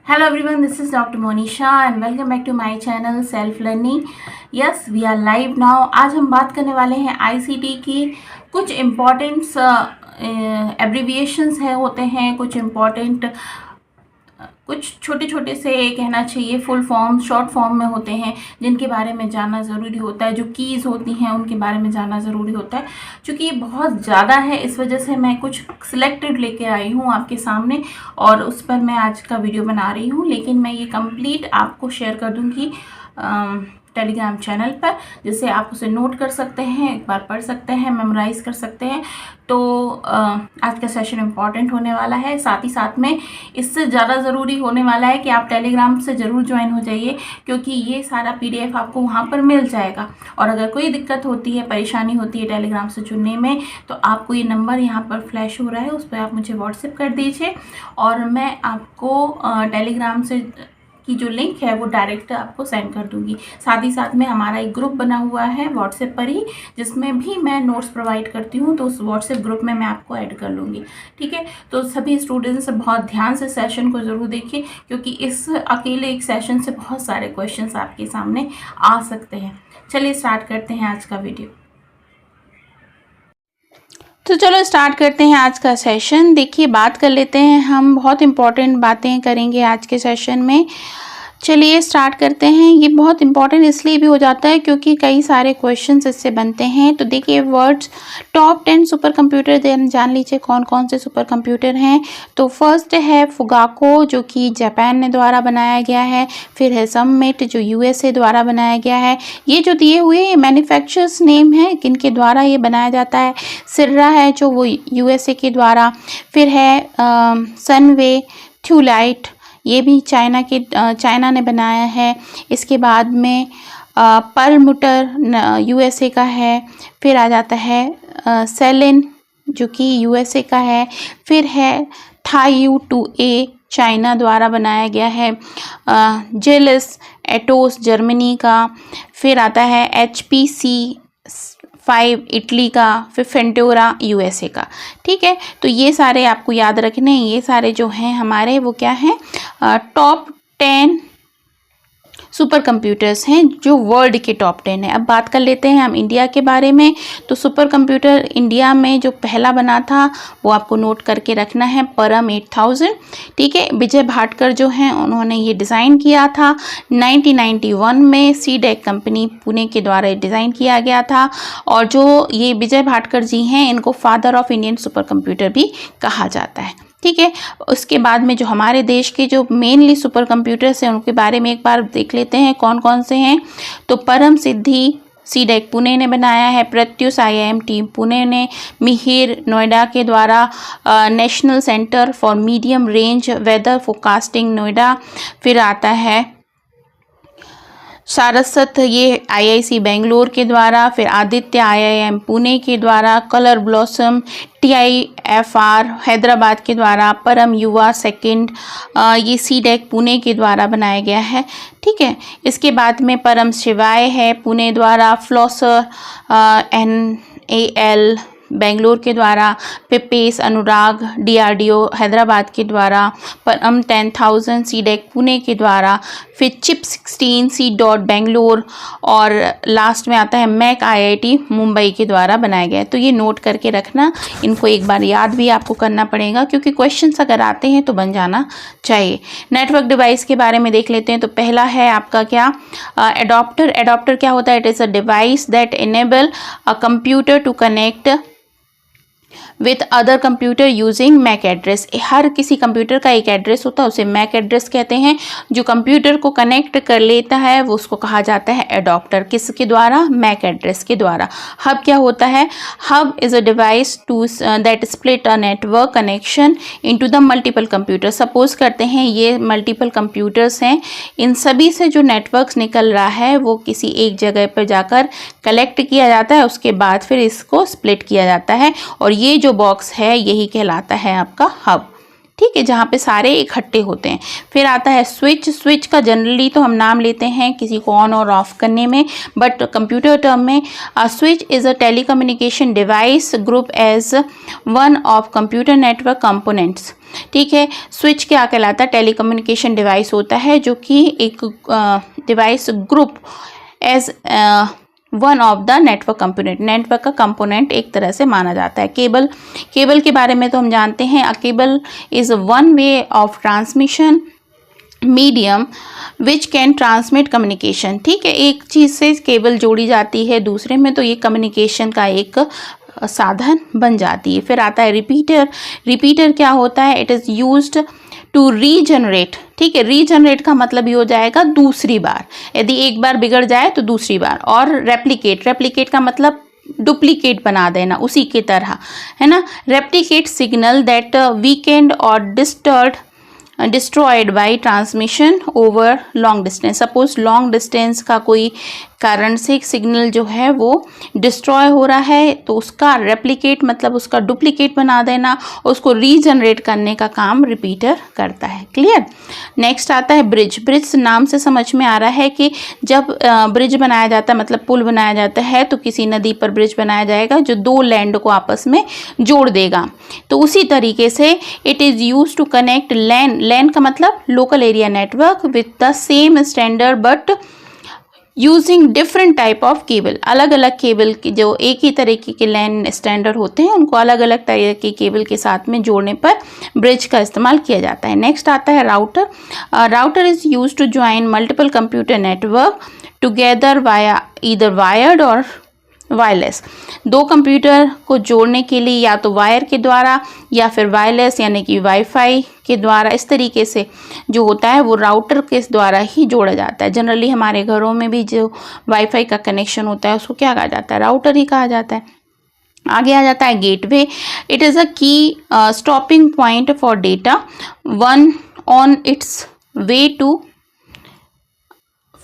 Hello everyone, this is Dr. Monisha and welcome back to my channel Self Learning. Yes, we are live now. आज हम बात करने वाले हैं ICT की कुछ इम्पॉर्टेंट्स एब्रीविएशंस है होते हैं, कुछ छोटे छोटे से कहना चाहिए फुल फॉर्म शॉर्ट फॉर्म में होते हैं जिनके बारे में जानना ज़रूरी होता है। जो कीज़ होती हैं उनके बारे में जानना ज़रूरी होता है। चूँकि ये बहुत ज़्यादा है इस वजह से मैं कुछ सिलेक्टेड लेके आई हूँ आपके सामने और उस पर मैं आज का वीडियो बना रही हूँ। लेकिन मैं ये कंप्लीट आपको शेयर कर दूँगी टेलीग्राम चैनल पर, जिससे आप उसे नोट कर सकते हैं, एक बार पढ़ सकते हैं, मेमोराइज़ कर सकते हैं। तो आज का सेशन इम्पॉर्टेंट होने वाला है। साथ ही साथ में इससे ज़्यादा ज़रूरी होने वाला है कि आप टेलीग्राम से ज़रूर ज्वाइन हो जाइए, क्योंकि ये सारा PDF आपको वहाँ पर मिल जाएगा। और अगर कोई दिक्कत होती है, परेशानी होती है टेलीग्राम से जुड़ने में, तो आपको ये नंबर यहाँ पर फ्लैश हो रहा है, उस पर आप मुझे व्हाट्सएप कर दीजिए और मैं आपको टेलीग्राम से की जो लिंक है वो डायरेक्ट आपको सेंड कर दूंगी। साथ ही साथ में हमारा एक ग्रुप बना हुआ है व्हाट्सएप पर ही, जिसमें भी मैं नोट्स प्रोवाइड करती हूँ, तो उस व्हाट्सएप ग्रुप में मैं आपको ऐड कर लूँगी। ठीक है, तो सभी स्टूडेंट्स बहुत ध्यान से सेशन को ज़रूर देखिए, क्योंकि इस अकेले एक सेशन से बहुत सारे क्वेश्चंस आपके सामने आ सकते हैं। चलिए स्टार्ट करते हैं आज का वीडियो। तो चलो स्टार्ट करते हैं आज का सेशन। देखिए, बात कर लेते हैं, हम बहुत इम्पॉर्टेंट बातें करेंगे आज के सेशन में। चलिए स्टार्ट करते हैं। ये बहुत इंपॉर्टेंट इसलिए भी हो जाता है क्योंकि कई सारे क्वेश्चंस इससे बनते हैं। तो देखिए, वर्ड्स टॉप 10 सुपर कंप्यूटर जान लीजिए कौन कौन से सुपर कंप्यूटर हैं। तो फर्स्ट है फुगाको, जो कि जापान ने द्वारा बनाया गया है। फिर है समिट, जो USA द्वारा बनाया गया है। ये जो दिए हुए ये मैन्युफैक्चरर्स नेम है किनके द्वारा ये बनाया जाता है। सिर्रा है जो वो USA के द्वारा। फिर है सनवे, थ्यूलाइट, ये भी चाइना ने बनाया है। इसके बाद में परलमुटर USA का है। फिर आ जाता है सेलिन, जो कि USA का है। फिर है थायू 2A, चाइना द्वारा बनाया गया है। जेलिस एटोस, जर्मनी का। फिर आता है HPC5, इटली का। फिर फेंटोरा, USA का। ठीक है, तो ये सारे आपको याद रखने हैं। ये सारे जो हैं हमारे वो क्या हैं, टॉप 10 सुपर कंप्यूटर्स हैं, जो वर्ल्ड के टॉप 10 है। अब बात कर लेते हैं हम इंडिया के बारे में। तो सुपर कंप्यूटर इंडिया में जो पहला बना था वो आपको नोट करके रखना है, परम 8000। ठीक है, विजय भाटकर जो हैं उन्होंने ये डिज़ाइन किया था। 1991 में CDEC कंपनी पुणे के द्वारा डिज़ाइन किया गया था। और जो ये विजय भाटकर जी हैं, इनको father of Indian super computer भी कहा जाता है। ठीक है, उसके बाद में जो हमारे देश के जो मेनली सुपर कंप्यूटर्स हैं उनके बारे में एक बार देख लेते हैं कौन कौन से हैं। तो परम सिद्धि CDEC पुणे ने बनाया है। प्रत्युष IIMT पुणे ने। मिहिर नोएडा के द्वारा। National centre for medium range weather forecasting Noida. फिर आता है सारस्वत, ये IIC बेंगलोर के द्वारा। फिर आदित्य IIM पुणे के द्वारा। कलर ब्लॉसम TIFR हैदराबाद के द्वारा। परम युवा सेकंड, ये CDEC पुणे के द्वारा बनाया गया है। ठीक है, इसके बाद में परम शिवाय है पुणे द्वारा। फ्लॉसर NAL बेंगलोर के द्वारा। पिपेस अनुराग DRDO हैदराबाद के द्वारा। परम 10000 CDEC पुणे के द्वारा। फिर चिप 16 C डॉट बेंगलोर। और लास्ट में आता है मैक IIT मुंबई के द्वारा बनाया गया है। तो ये नोट करके रखना, इनको एक बार याद भी आपको करना पड़ेगा, क्योंकि क्वेश्चंस अगर आते हैं तो बन जाना चाहिए। नेटवर्क डिवाइस के बारे में देख लेते हैं। तो पहला है आपका क्या, एडॉप्टर। एडॉप्टर क्या होता है, it is a device that enable a computer to connect with other computer using MAC address. हर किसी कंप्यूटर का एक एड्रेस होता है, उसे मैक एड्रेस कहते हैं। जो कंप्यूटर को कनेक्ट कर लेता है वो उसको कहा जाता है एडॉप्टर। किसके द्वारा, मैक एड्रेस के द्वारा। हब क्या होता है, hub is a device to that split a network connection into the multiple computer. Suppose करते हैं ये मल्टीपल कंप्यूटर्स हैं, इन सभी से जो नेटवर्क्स निकल रहा है वो किसी एक जगह पर जाकर कलेक्ट किया जाता है, उसके बाद फिर इसको स्प्लिट किया जाता है। और ये जो बॉक्स है यही कहलाता है आपका हब। ठीक है, जहाँ पे सारे इकट्ठे होते हैं। फिर आता है स्विच। स्विच का जनरली तो हम नाम लेते हैं किसी को ऑन और ऑफ करने में, बट कंप्यूटर टर्म में switch is a telecommunication device group as one of computer network components. ठीक है, स्विच क्या कहलाता है? टेलीकम्युनिकेशन डिवाइस होता है जो कि एक device group as one of the network component, network का कंपोनेंट एक तरह से माना जाता है। केबल, केबल के बारे में तो हम जानते हैं, a cable is one way of transmission medium which can transmit communication. ठीक है, एक चीज़ से केबल जोड़ी जाती है दूसरे में, तो ये कम्युनिकेशन का एक साधन बन जाती है। फिर आता है रिपीटर। रिपीटर क्या होता है? It is used to regenerate. ठीक है, रीजनरेट का मतलब ये हो जाएगा दूसरी बार, यदि एक बार बिगड़ जाए तो दूसरी बार। और रेप्लिकेट, रेप्लिकेट का मतलब डुप्लीकेट बना देना उसी की तरह, है ना। रेप्लिकेट सिग्नल दैट वीकेंड और destroyed by transmission over long distance. Suppose long distance का कोई कारण से सिग्नल जो है वो डिस्ट्रॉय हो रहा है, तो उसका रेप्लिकेट मतलब उसका डुप्लीकेट बना देना, उसको रीजनरेट करने का काम रिपीटर करता है। क्लियर। नेक्स्ट आता है ब्रिज। ब्रिज नाम से समझ में आ रहा है कि जब ब्रिज बनाया जाता है, मतलब पुल बनाया जाता है, तो किसी नदी पर ब्रिज बनाया जाएगा जो दो लैंड को आपस में जोड़ देगा। तो उसी तरीके से it is use to connect LAN. LAN का मतलब local area network with the same standard but using different type of cable. अलग अलग केबल की जो एक ही तरीके के लैन स्टैंडर्ड होते हैं, उनको अलग अलग तरह के केबल के साथ में जोड़ने पर ब्रिज का इस्तेमाल किया जाता है। नेक्स्ट आता है router. Router is use to join multiple computer network together via either wired और वायरलेस। दो कंप्यूटर को जोड़ने के लिए या तो वायर के द्वारा या फिर वायरलेस यानी कि वाईफाई के द्वारा, इस तरीके से जो होता है वो राउटर के द्वारा ही जोड़ा जाता है। जनरली हमारे घरों में भी जो वाईफाई का कनेक्शन होता है उसको क्या कहा जाता है? राउटर ही कहा जाता है। आगे आ जाता है gateway. It is a key stopping point for data one on its way to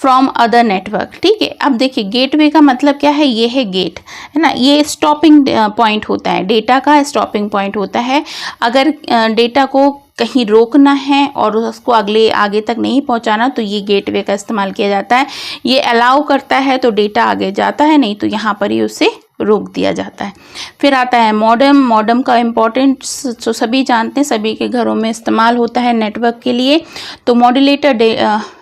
from other network. ठीक है, अब देखिए गेटवे का मतलब क्या है? ये है गेट, है ना। ये स्टॉपिंग पॉइंट होता है, डेटा का स्टॉपिंग पॉइंट होता है। अगर डेटा को कहीं रोकना है और उसको आगे तक नहीं पहुंचाना, तो ये गेटवे का इस्तेमाल किया जाता है। ये अलाउ करता है तो डेटा आगे जाता है, नहीं तो यहाँ पर ही उसे रोक दिया जाता है। फिर आता है मॉडेम। मॉडेम का इम्पोर्टेंस तो सभी जानते हैं, सभी के घरों में इस्तेमाल होता है नेटवर्क के लिए। तो मॉड्यूलेटर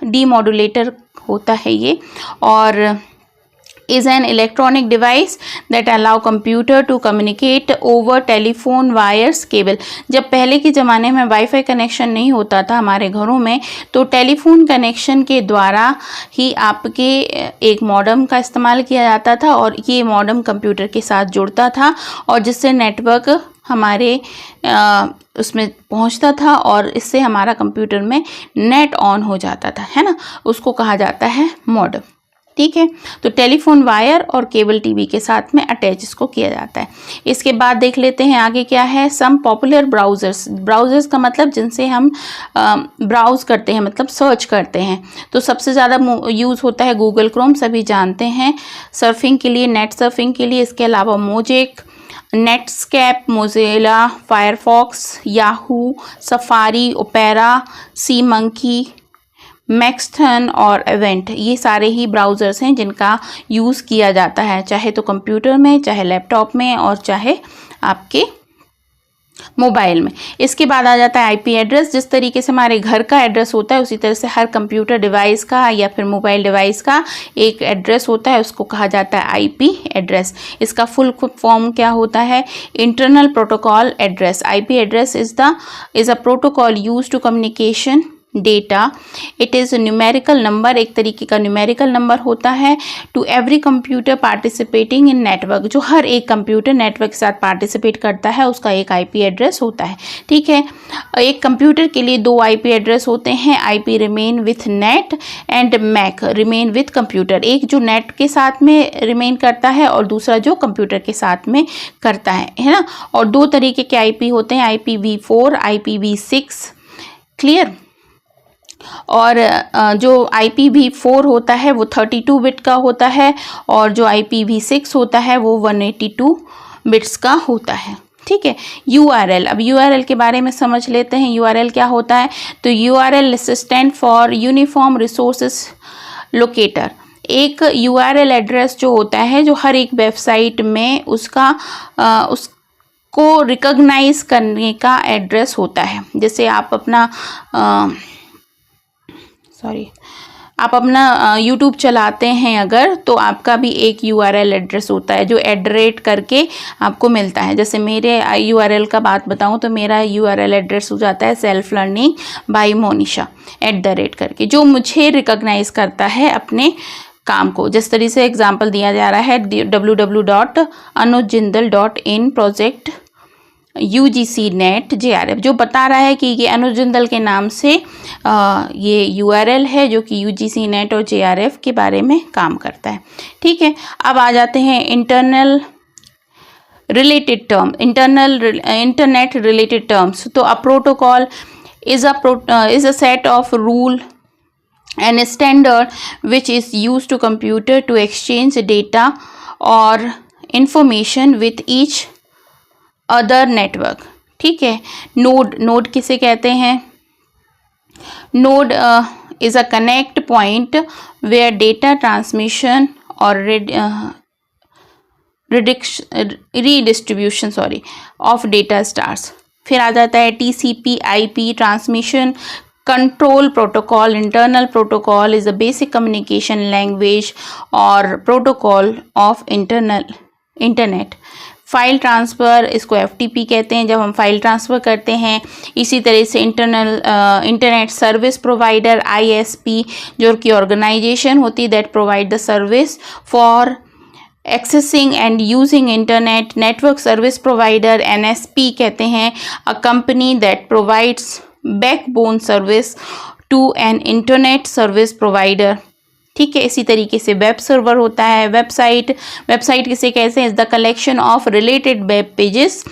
डीमॉड्यूलेटर होता है ये, और is an electronic device that allow computer to communicate over telephone wires cable। जब पहले के ज़माने में वाईफाई कनेक्शन नहीं होता था हमारे घरों में, तो टेलीफोन कनेक्शन के द्वारा ही आपके एक मॉडेम का इस्तेमाल किया जाता था, और ये मॉडेम कंप्यूटर के साथ जुड़ता था और जिससे नेटवर्क हमारे उसमें पहुंचता था और इससे हमारा कंप्यूटर में नेट ऑन हो जाता था, है ना। उसको कहा जाता है मॉडेम। ठीक है, तो टेलीफोन वायर और केबल टीवी के साथ में अटैच इसको किया जाता है। इसके बाद देख लेते हैं आगे क्या है। Some popular browsers. ब्राउज़र्स का मतलब जिनसे हम ब्राउज़ करते हैं, मतलब सर्च करते हैं। तो सबसे ज़्यादा यूज़ होता है गूगल क्रोम, सभी जानते हैं, सर्फिंग के लिए, नेट सर्फिंग के लिए। इसके अलावा Mosaic, Netscape, Mozilla, Firefox, Yahoo, Safari, Opera, SeaMonkey, Maxthon और इवेंट, ये सारे ही ब्राउज़र्स हैं जिनका यूज़ किया जाता है, चाहे तो कंप्यूटर में, चाहे लैपटॉप में, और चाहे आपके मोबाइल में। इसके बाद आ जाता है आईपी एड्रेस। जिस तरीके से हमारे घर का एड्रेस होता है उसी तरह से हर कंप्यूटर डिवाइस का या फिर मोबाइल डिवाइस का एक एड्रेस होता है, उसको कहा जाता है आईपी एड्रेस। इसका फुल फॉर्म क्या होता है? Internal protocol address. IP address is a protocol use to communication data. It is numerical number, एक तरीके का न्यूमेरिकल नंबर होता है, to every computer participating in network. जो हर एक कंप्यूटर नेटवर्क के साथ पार्टिसिपेट करता है उसका एक आईपी एड्रेस होता है। ठीक है, एक कंप्यूटर के लिए दो आईपी एड्रेस होते हैं, IP remain with net and MAC remain with computer. एक जो नेट के साथ में रिमेन करता है और दूसरा जो कंप्यूटर के साथ में करता है ना। और दो तरीके के आईपी होते हैं, IPv4, IPv6। क्लियर। और जो IPv4 होता है वो 32 बिट का होता है, और जो IPv6 होता है वो 182 बिट्स का होता है। ठीक है। URL, अब URL के बारे में समझ लेते हैं। URL क्या होता है? तो URL stand for uniform resources locator. एक URL एड्रेस जो होता है, जो हर एक वेबसाइट में उसको रिकॉग्नाइज करने का एड्रेस होता है। जैसे आप अपना आप अपना YouTube चलाते हैं अगर, तो आपका भी एक URL एड्रेस होता है जो @ करके आपको मिलता है। जैसे मेरे URL का बात बताऊं तो मेरा URL एड्रेस हो जाता है सेल्फ लर्निंग बाय मोनिशा @ करके, जो मुझे रिकॉग्नाइज करता है अपने काम को। जिस तरीके से एग्जांपल दिया जा रहा है www.anujjindal.in project UGC net JRF, जो बता रहा है कि ये अनुज जिंदल के नाम से ये URL है जो कि UGC नेट और JRF के बारे में काम करता है। ठीक है, अब आ जाते हैं इंटरनेट रिलेटेड टर्म्स। तो a protocol is a set of rule and standard which is used to computer to exchange data or information with each other network। ठीक है, नोड किसे कहते हैं? Node is a connect point where data transmission or redistribution of data starts। फिर आ जाता है TCP/IP transmission control protocol. Internal protocol is a basic communication language और protocol of internet. File transfer, इसको FTP कहते हैं जब हम फाइल ट्रांसफ़र करते हैं। इसी तरह से इंटरनेट सर्विस प्रोवाइडर ISP, जो कि ऑर्गेनाइजेशन होती है that provide the service for accessing and using internet. Network service provider NSP कहते हैं a company that provides backbone service to an internet service provider. ठीक है, इसी तरीके से वेब सर्वर होता है। वेबसाइट किसे कहते हैं? Is the collection of related web pages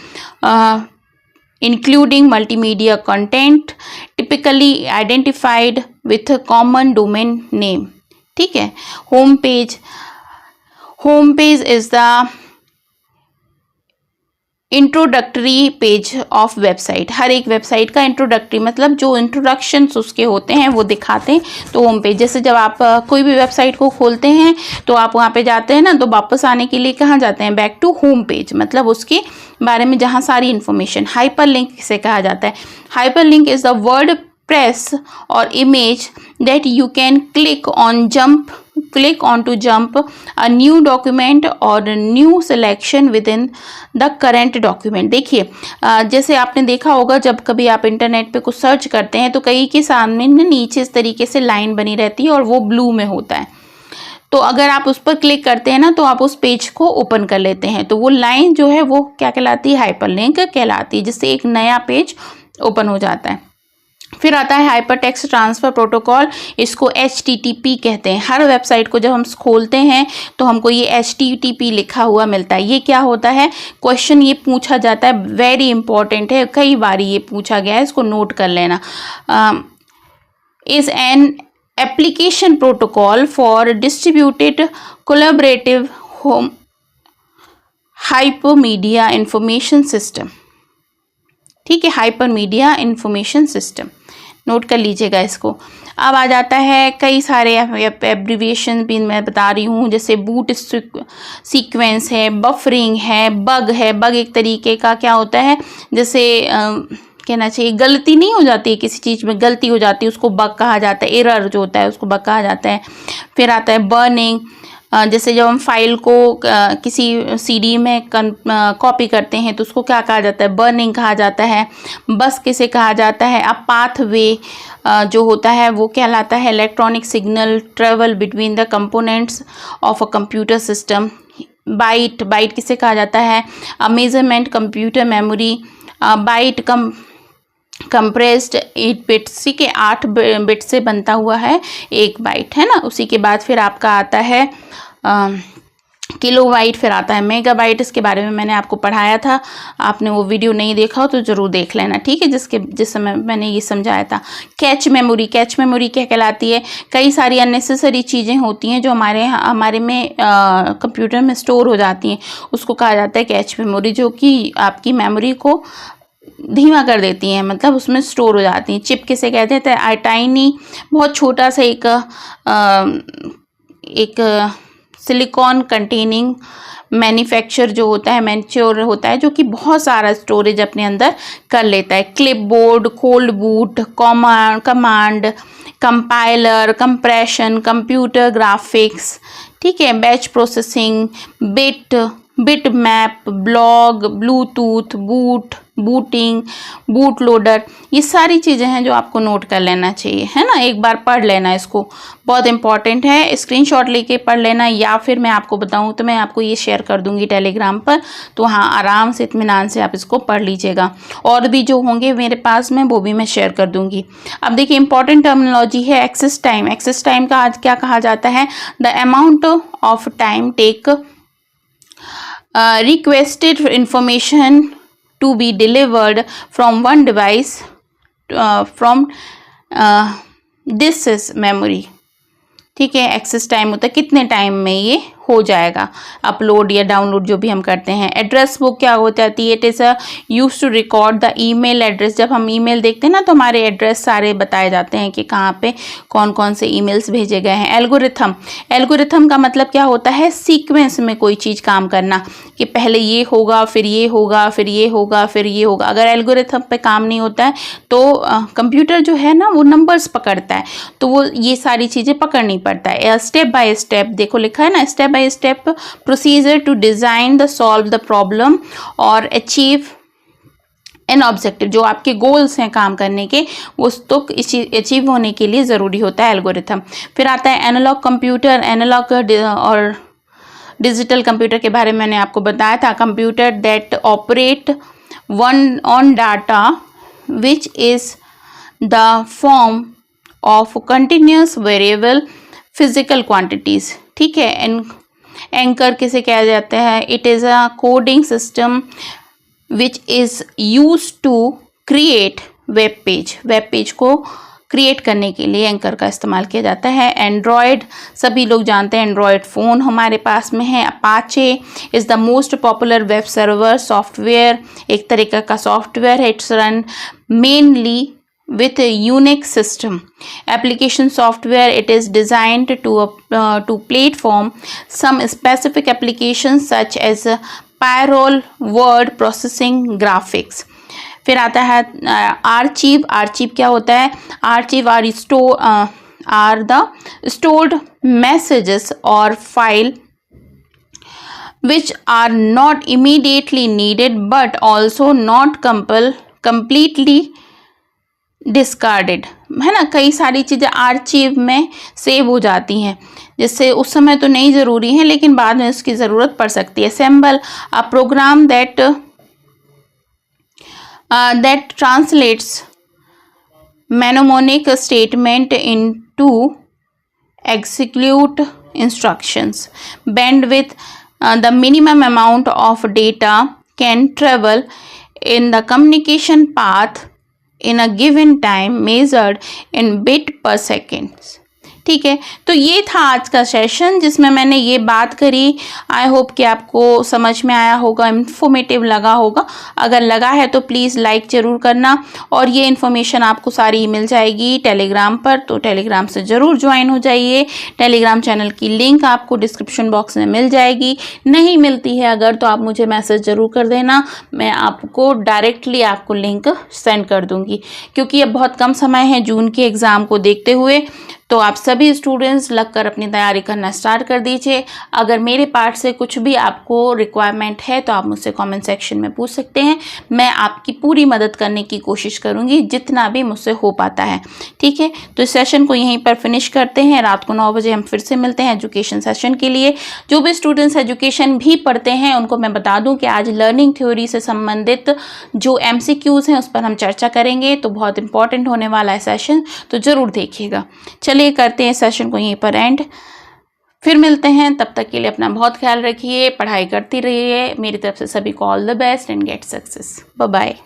including multimedia content typically identified with common domain name. ठीक है, home page is the introductory page of website. हर एक वेबसाइट का इंट्रोडक्टरी मतलब जो इंट्रोडक्शंस उसके होते हैं वो दिखाते हैं। तो होम पेज, जैसे जब आप कोई भी वेबसाइट को खोलते हैं तो आप वहाँ पे जाते हैं ना, तो वापस आने के लिए कहाँ जाते हैं? बैक टू होम पेज, मतलब उसके बारे में जहाँ सारी इन्फॉर्मेशन। हाइपरलिंक किसे कहा जाता है? Hyperlink is the word press और image that you can click on to jump a new document or a new selection within the current document। देखिए, जैसे आपने देखा होगा जब कभी आप इंटरनेट पे कुछ सर्च करते हैं तो कई के सामने नीचे इस तरीके से लाइन बनी रहती है और वो ब्लू में होता है। तो अगर आप उस पर क्लिक करते हैं ना तो आप उस पेज को ओपन कर लेते हैं, तो वो लाइन जो है वो क्या कहलाती है? हाइपरलिंक कहलाती है, जिससे एक नया पेज ओपन हो जाता है। फिर आता है हाइपर टेक्स्ट ट्रांसफ़र प्रोटोकॉल, इसको HTTP कहते हैं। हर वेबसाइट को जब हम खोलते हैं तो हमको ये HTTP लिखा हुआ मिलता है। ये क्या होता है? क्वेश्चन ये पूछा जाता है, वेरी इंपॉर्टेंट है, कई बार ये पूछा गया है, इसको नोट कर लेना। Is an application protocol for distributed collaborative home hypermedia information system. ठीक है, हाइपरमीडिया इंफॉर्मेशन सिस्टम, नोट कर लीजिएगा इसको। अब आ जाता है कई सारे एब्रीविएशन भी मैं बता रही हूँ, जैसे बूट सीक्वेंस है, बफरिंग है, बग है। बग एक तरीके का क्या होता है, जैसे कहना चाहिए गलती नहीं हो जाती है, किसी चीज़ में गलती हो जाती है उसको बग कहा जाता है। एरर जो होता है उसको बग कहा जाता है। फिर आता है बर्निंग, जैसे जब हम फाइल को किसी CD में कॉपी करते हैं तो उसको क्या कहा जाता है? बर्निंग कहा जाता है। बस किसे कहा जाता है? अब पाथवे जो होता है वो कहलाता है electronic signal travel between the components of a computer system. Byte किसे कहा जाता है? A measurement computer memory. Byte compressed 8 bits, ठीक है, 8 बिट से बनता हुआ है एक बाइट, है ना। उसी के बाद फिर आपका आता है किलोबाइट, फिर आता है मेगाबाइट। इसके बारे में मैंने आपको पढ़ाया था, आपने वो वीडियो नहीं देखा हो तो ज़रूर देख लेना, ठीक है, जिस समय मैंने ये समझाया था। कैच मेमोरी, कैच मेमोरी क्या कहलाती है? कई सारी अननेसेसरी चीज़ें होती हैं जो हमारे में कंप्यूटर में स्टोर हो जाती हैं, उसको कहा जाता है कैच मेमोरी, जो कि आपकी मेमोरी को धीमा कर देती हैं, मतलब उसमें स्टोर हो जाती हैं। चिप किसे कहते हैं? टाइनी, बहुत छोटा सा एक सिलिकॉन कंटेनिंग मैन्युफैक्चर जो होता है, मैन्योर होता है, जो कि बहुत सारा स्टोरेज अपने अंदर कर लेता है। Clipboard, cold boot, command, compiler, compression, computer graphics, ठीक है, batch processing, bit map, blog, Bluetooth, booting, boot loader, ये सारी चीज़ें हैं जो आपको नोट कर लेना चाहिए, है ना। एक बार पढ़ लेना, इसको बहुत इंपॉर्टेंट है, स्क्रीनशॉट लेके पढ़ लेना, या फिर मैं आपको बताऊं तो मैं आपको ये शेयर कर दूंगी टेलीग्राम पर, तो हाँ आराम से इत्मीनान से आप इसको पढ़ लीजिएगा। और भी जो होंगे मेरे पास में वो भी मैं शेयर कर दूंगी। अब देखिए इंपॉर्टेंट टर्मिनोलॉजी है एक्सेस टाइम। एक्सेस टाइम का आज क्या कहा जाता है? The amount of time take requested information to be delivered from one device from this is memory, ठीक है। एक्सेस टाइम होता है कितने टाइम में ये हो जाएगा, अपलोड या डाउनलोड जो भी हम करते हैं। एड्रेस बुक क्या हो जाती है? It is use to record the email address. जब हम ईमेल देखते हैं ना तो हमारे एड्रेस सारे बताए जाते हैं कि कहाँ पे कौन कौन से ईमेल्स भेजे गए हैं। एल्गोरिथम, एल्गोरिथम का मतलब क्या होता है? सीक्वेंस में कोई चीज़ काम करना, कि पहले ये होगा, फिर ये होगा, फिर ये होगा, फिर ये होगा। अगर एल्गोरिथम पे काम नहीं होता है तो कंप्यूटर जो है ना वो नंबर्स पकड़ता है, तो वो ये सारी चीज़ें पकड़नी पड़ता है। स्टेप बाय स्टेप, देखो लिखा है ना, step by step procedure to design the solve the problem और अचीव एन ऑब्जेक्टिव। जो आपके गोल्स हैं काम करने के, वो तो अचीव होने के लिए ज़रूरी होता है एल्गोरिथम। फिर आता है एनालॉग कंप्यूटर। एनालॉग और डिजिटल कंप्यूटर के बारे में मैंने आपको बताया था। Computer that operate one on data which is the form of continuous variable physical quantities, ठीक है। एंकर किसे कहा जाता है? It is a coding system which is use to create web page. Web page को क्रिएट करने के लिए एंकर का इस्तेमाल किया जाता है। एंड्रॉयड, सभी लोग जानते हैं एंड्रॉयड फ़ोन हमारे पास में है। Apache is the most popular web server software, एक तरीका का सॉफ्टवेयर है। It's run mainly with a Unix system. Application software, it is designed to platform some specific applications such as payroll, word processing, graphics. फिर आता है archive. Archive क्या होता है? Archive are the stored messages or file which are not immediately needed but also not completely discarded, है ना। कई सारी चीज़ें आर्चीव में सेव हो जाती हैं, जिससे उस समय तो नहीं ज़रूरी है लेकिन बाद में उसकी ज़रूरत पड़ सकती है। Assemble a program that translates mnemonic statement into execute instructions. Bandwidth the minimum amount of data can travel in the communication path in a given time measured in bit per second, ठीक है। तो ये था आज का session जिसमें मैंने ये बात करी। आई होप कि आपको समझ में आया होगा, इन्फॉर्मेटिव लगा होगा। अगर लगा है तो प्लीज़ लाइक ज़रूर करना, और ये इन्फॉर्मेशन आपको सारी मिल जाएगी टेलीग्राम पर, तो टेलीग्राम से ज़रूर ज्वाइन हो जाइए। टेलीग्राम चैनल की लिंक आपको डिस्क्रिप्शन बॉक्स में मिल जाएगी। नहीं मिलती है अगर तो आप मुझे मैसेज ज़रूर कर देना, मैं आपको डायरेक्टली आपको लिंक सेंड कर दूँगी। क्योंकि अब बहुत कम समय है जून के एग्ज़ाम को देखते हुए, तो आप सभी स्टूडेंट्स लगकर अपनी तैयारी करना स्टार्ट कर दीजिए। अगर मेरे पार्ट से कुछ भी आपको रिक्वायरमेंट है तो आप मुझसे कमेंट सेक्शन में पूछ सकते हैं, मैं आपकी पूरी मदद करने की कोशिश करूंगी जितना भी मुझसे हो पाता है, ठीक है। तो इस सेशन को यहीं पर फिनिश करते हैं। रात को 9 बजे हम फिर से मिलते हैं एजुकेशन सेशन के लिए। जो भी स्टूडेंट्स एजुकेशन भी पढ़ते हैं उनको मैं बता दूँ कि आज लर्निंग थ्योरी से संबंधित जो MCQs हैं उस पर हम चर्चा करेंगे, तो बहुत इंपॉर्टेंट होने वाला है सेशन, तो ज़रूर देखिएगा। चलिए करते हैं सेशन को यहीं पर एंड। फिर मिलते हैं, तब तक के लिए अपना बहुत ख्याल रखिए, पढ़ाई करती रहिए। मेरी तरफ से सभी को all the best and get success. Bye bye.